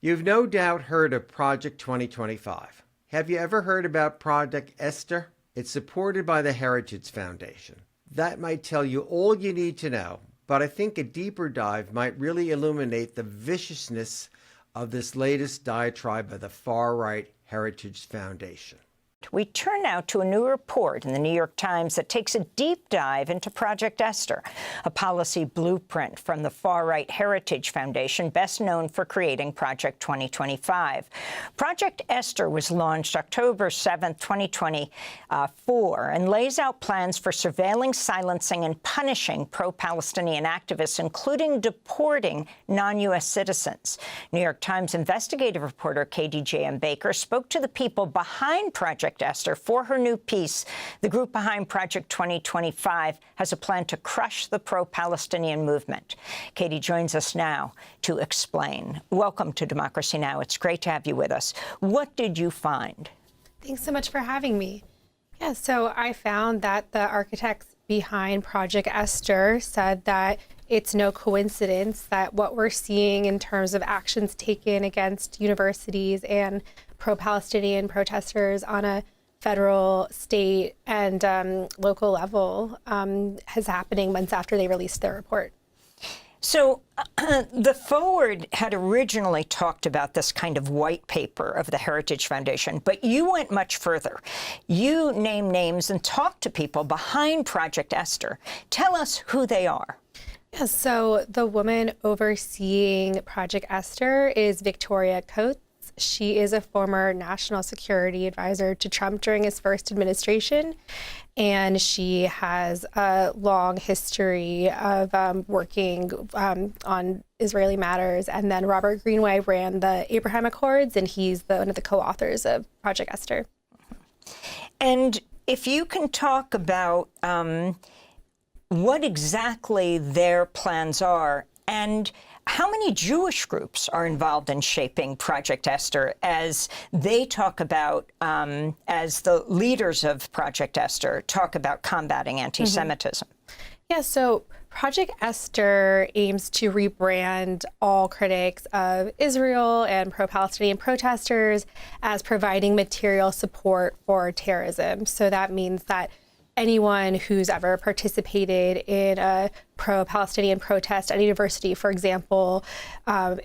You've no doubt heard of Project 2025. Have you ever heard about Project Esther? It's supported by the Heritage Foundation. That might tell you all you need to know, but I think a deeper dive might really illuminate the viciousness of this latest diatribe by the far-right Heritage Foundation. We turn now to a new report in the New York Times that takes a deep dive into Project Esther, a policy blueprint from the far-right Heritage Foundation, best known for creating Project 2025. Project Esther was launched October 7, 2024, and lays out plans for surveilling, silencing, and punishing pro-Palestinian activists, including deporting non-U.S. citizens. New York Times investigative reporter Katie J.M. Baker spoke to the people behind Project Esther for her new piece. The group behind Project 2025 has a plan to crush the pro-Palestinian movement. Katie joins us now to explain. Welcome to Democracy Now! It's great to have you with us. What did you find? Thanks so much for having me. Yeah, so I found that the architects behind Project Esther said that it's no coincidence that what we're seeing in terms of actions taken against universities and pro-Palestinian protesters on a federal, state, and local level is happening months after they released their report. So the Forward had originally talked about this kind of white paper of the Heritage Foundation, but you went much further. You named names and talked to people behind Project Esther. Tell us who they are. Yeah, so the woman overseeing Project Esther is Victoria Coates. She is a former national security advisor to Trump during his first administration, and she has a long history of working on Israeli matters. And then Robert Greenway ran the Abraham Accords, and he's one of the co-authors of Project Esther. And if you can talk about what exactly their plans are, and how many Jewish groups are involved in shaping Project Esther as they talk about, as the leaders of Project Esther talk about combating anti-Semitism? Yeah, so Project Esther aims to rebrand all critics of Israel and pro-Palestinian protesters as providing material support for terrorism. So that means that anyone who's ever participated in a pro-Palestinian protest at a university, for example,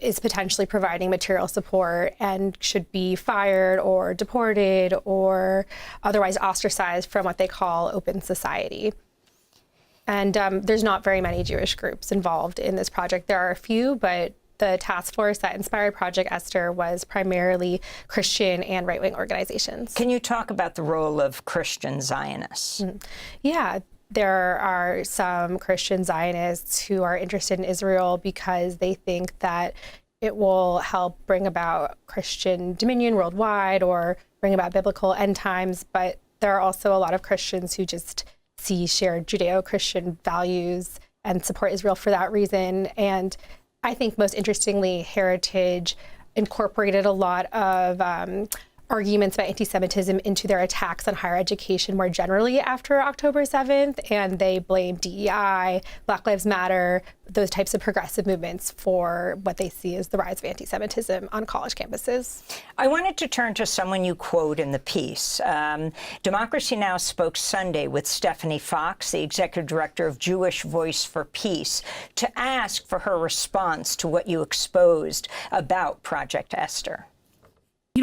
is potentially providing material support and should be fired or deported or otherwise ostracized from what they call open society. And there's not very many Jewish groups involved in this project. There are a few, but the task force that inspired Project Esther was primarily Christian and right-wing organizations. Can you talk about the role of Christian Zionists? Yeah, there are some Christian Zionists who are interested in Israel because they think that it will help bring about Christian dominion worldwide or bring about biblical end times. But there are also a lot of Christians who just see shared Judeo-Christian values and support Israel for that reason. And I think most interestingly, Heritage incorporated a lot of arguments about anti-Semitism into their attacks on higher education more generally after October 7th, and they blame DEI, Black Lives Matter, those types of progressive movements for what they see as the rise of anti-Semitism on college campuses. I wanted to turn to someone you quote in the piece. Democracy Now! Spoke Sunday with Stephanie Fox, the executive director of Jewish Voice for Peace, to ask for her response to what you exposed about Project Esther.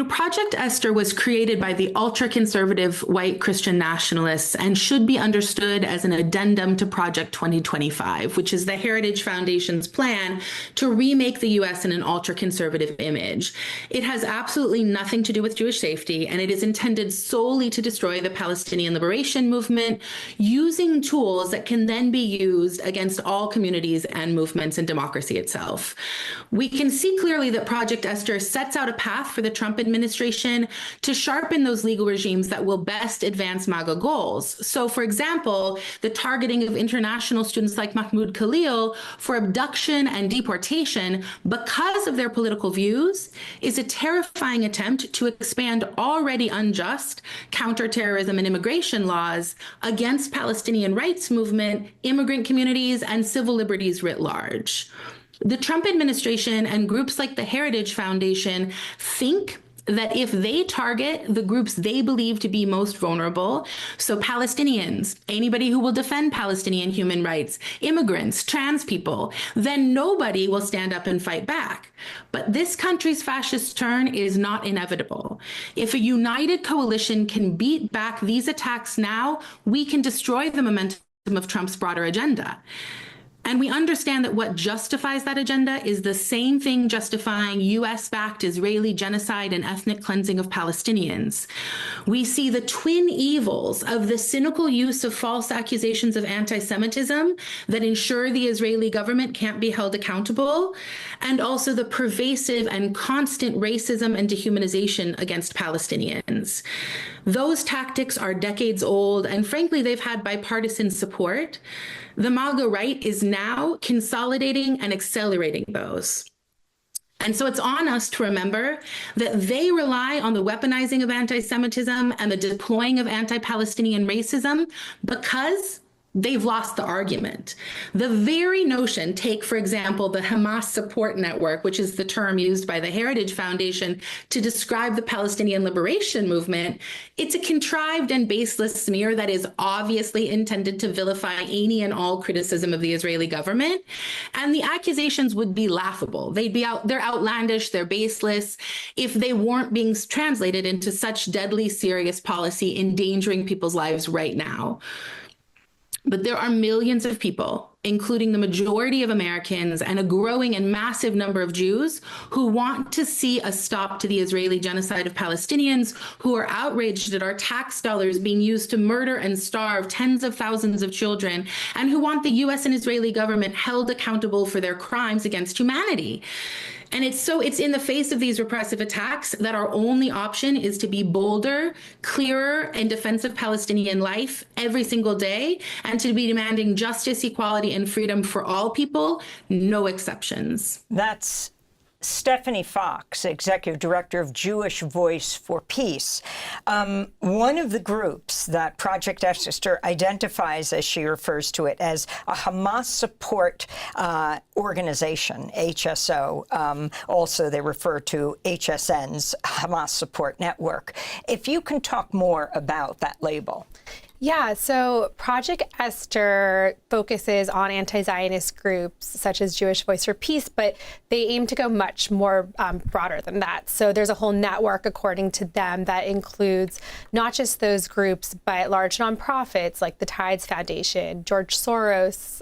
Project Esther was created by the ultra-conservative white Christian nationalists and should be understood as an addendum to Project 2025, which is the Heritage Foundation's plan to remake the U.S. in an ultra-conservative image. It has absolutely nothing to do with Jewish safety, and it is intended solely to destroy the Palestinian liberation movement, using tools that can then be used against all communities and movements and democracy itself. We can see clearly that Project Esther sets out a path for the Trump administration to sharpen those legal regimes that will best advance MAGA goals. So, for example, the targeting of international students like Mahmoud Khalil for abduction and deportation because of their political views is a terrifying attempt to expand already unjust counterterrorism and immigration laws against Palestinian rights movement, immigrant communities, and civil liberties writ large. The Trump administration and groups like the Heritage Foundation think that if they target the groups they believe to be most vulnerable, so Palestinians, anybody who will defend Palestinian human rights, immigrants, trans people, then nobody will stand up and fight back. But this country's fascist turn is not inevitable. If a united coalition can beat back these attacks now, we can destroy the momentum of Trump's broader agenda. And we understand that what justifies that agenda is the same thing justifying US-backed Israeli genocide and ethnic cleansing of Palestinians. We see the twin evils of the cynical use of false accusations of anti-Semitism that ensure the Israeli government can't be held accountable, and also the pervasive and constant racism and dehumanization against Palestinians. Those tactics are decades old, and frankly, they've had bipartisan support. The MAGA right is now consolidating and accelerating those. And so it's on us to remember that they rely on the weaponizing of anti-Semitism and the deploying of anti-Palestinian racism because they've lost the argument. The very notion, take, for example, the Hamas Support Network, which is the term used by the Heritage Foundation to describe the Palestinian liberation movement, it's a contrived and baseless smear that is obviously intended to vilify any and all criticism of the Israeli government. And the accusations would be laughable. They're outlandish, they're baseless, if they weren't being translated into such deadly serious policy endangering people's lives right now. But there are millions of people, including the majority of Americans and a growing and massive number of Jews, who want to see a stop to the Israeli genocide of Palestinians, who are outraged at our tax dollars being used to murder and starve tens of thousands of children, and who want the US and Israeli government held accountable for their crimes against humanity. And it's in the face of these repressive attacks that our only option is to be bolder, clearer in defense of Palestinian life every single day, and to be demanding justice, equality, and freedom for all people, no exceptions. That's Stephanie Fox, Executive Director of Jewish Voice for Peace. One of the groups that Project Esther identifies, as she refers to it, as a Hamas support organization, HSO. Also, they refer to HSN's Hamas Support Network. If you can talk more about that label. Yeah, so Project Esther focuses on anti-Zionist groups such as Jewish Voice for Peace, but they aim to go much more broader than that. So there's a whole network, according to them, that includes not just those groups, but large nonprofits like the Tides Foundation, George Soros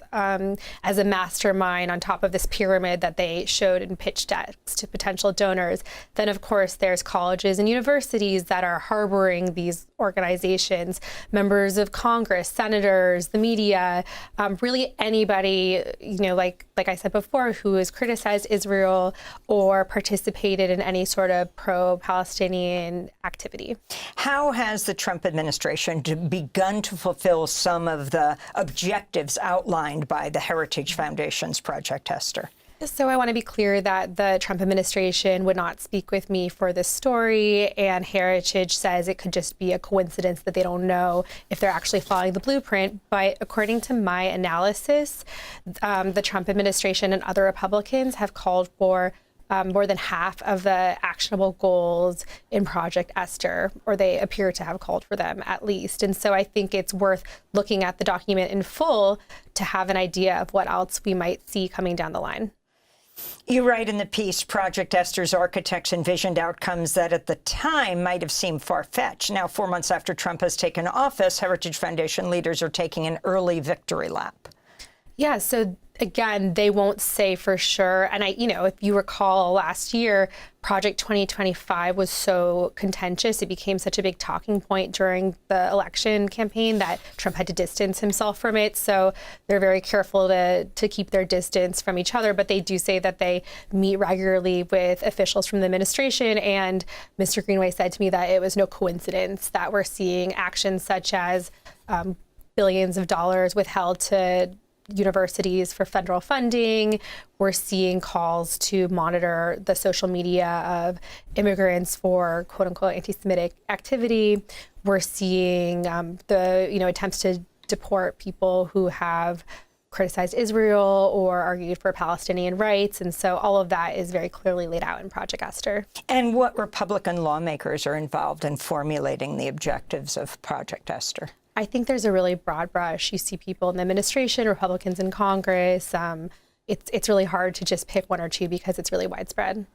as a mastermind on top of this pyramid that they showed in pitch decks to potential donors. Then, of course, there's colleges and universities that are harboring these organizations, members of Congress, senators, the media, really anybody, like I said before, who has criticized Israel or participated in any sort of pro-Palestinian activity. How has the Trump administration begun to fulfill some of the objectives outlined by the Heritage Foundation's Project Esther? So I want to be clear that the Trump administration would not speak with me for this story, and Heritage says it could just be a coincidence that they don't know if they're actually following the blueprint. But according to my analysis, the Trump administration and other Republicans have called for more than half of the actionable goals in Project Esther, or they appear to have called for them at least. And so I think it's worth looking at the document in full to have an idea of what else we might see coming down the line. You write in the piece, Project Esther's architects envisioned outcomes that at the time might have seemed far-fetched. Now, 4 months after Trump has taken office, Heritage Foundation leaders are taking an early victory lap. Yeah, so again, they won't say for sure. And if you recall last year, Project 2025 was so contentious. It became such a big talking point during the election campaign that Trump had to distance himself from it. So they're very careful to keep their distance from each other. But they do say that they meet regularly with officials from the administration. And Mr. Greenway said to me that it was no coincidence that we're seeing actions such as billions of dollars withheld to universities for federal funding. We're seeing calls to monitor the social media of immigrants for quote unquote anti-Semitic activity. We're seeing the attempts to deport people who have criticized Israel or argued for Palestinian rights. And so all of that is very clearly laid out in Project Esther. And what Republican lawmakers are involved in formulating the objectives of Project Esther? I think there's a really broad brush. You see people in the administration, Republicans in Congress. It's really hard to just pick one or two because it's really widespread.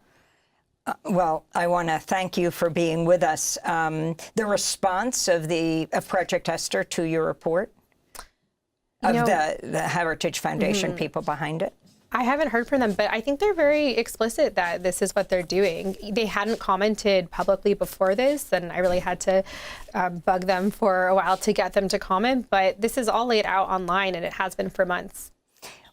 Well, I want to thank you for being with us. The response of Project Esther to your report, the Heritage Foundation people behind it? I haven't heard from them, but I think they're very explicit that this is what they're doing. They hadn't commented publicly before this, and I really had to bug them for a while to get them to comment. But this is all laid out online, and it has been for months.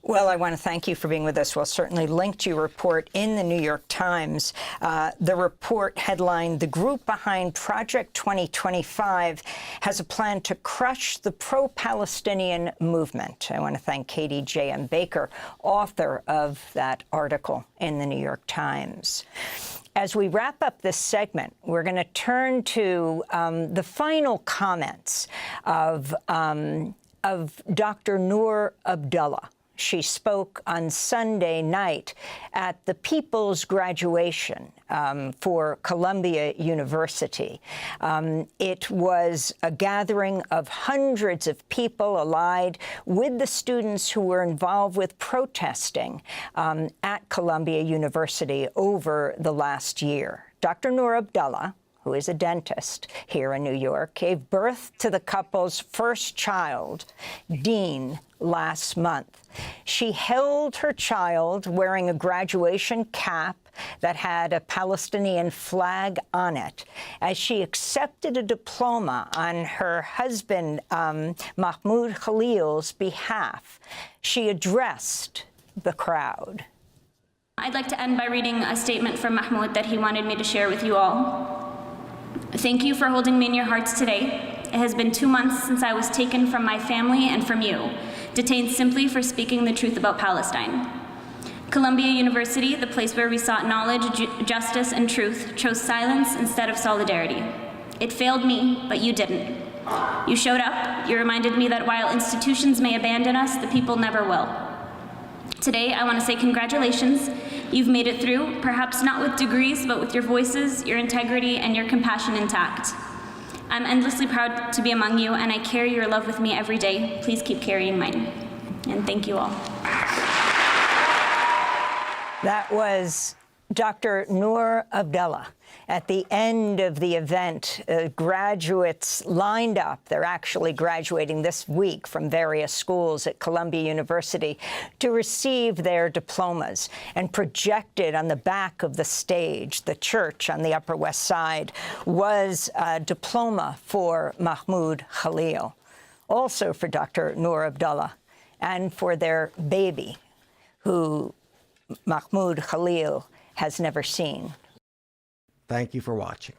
Well, I want to thank you for being with us. We'll certainly link to your report in the New York Times. The report headlined, "The Group Behind Project 2025 Has a Plan to Crush the Pro-Palestinian Movement." I want to thank Katie J.M. Baker, author of that article in the New York Times. As we wrap up this segment, we're going to turn to the final comments of Dr. Noor Abdullah. She spoke on Sunday night at the People's graduation for Columbia University. It was a gathering of hundreds of people allied with the students who were involved with protesting at Columbia University over the last year. Dr. Noor Abdullah, who is a dentist here in New York, gave birth to the couple's first child, Dean, last month. She held her child wearing a graduation cap that had a Palestinian flag on it as she accepted a diploma on her husband, Mahmoud Khalil's behalf. She addressed the crowd. I'd like to end by reading a statement from Mahmoud that he wanted me to share with you all. "Thank you for holding me in your hearts today. It has been 2 months since I was taken from my family and from you, detained simply for speaking the truth about Palestine. Columbia University, the place where we sought knowledge, justice, and truth, chose silence instead of solidarity. It failed me, but you didn't. You showed up. You reminded me that while institutions may abandon us, the people never will. Today, I want to say congratulations. You've made it through, perhaps not with degrees, but with your voices, your integrity, and your compassion intact. I'm endlessly proud to be among you, and I carry your love with me every day. Please keep carrying mine. And thank you all." That was Dr. Noor Abdullah. At the end of the event, graduates lined up. They're actually graduating this week from various schools at Columbia University to receive their diplomas. And projected on the back of the stage, the church on the Upper West Side, was a diploma for Mahmoud Khalil, also for Dr. Noor Abdullah, and for their baby, who Mahmoud Khalil has never seen. Thank you for watching.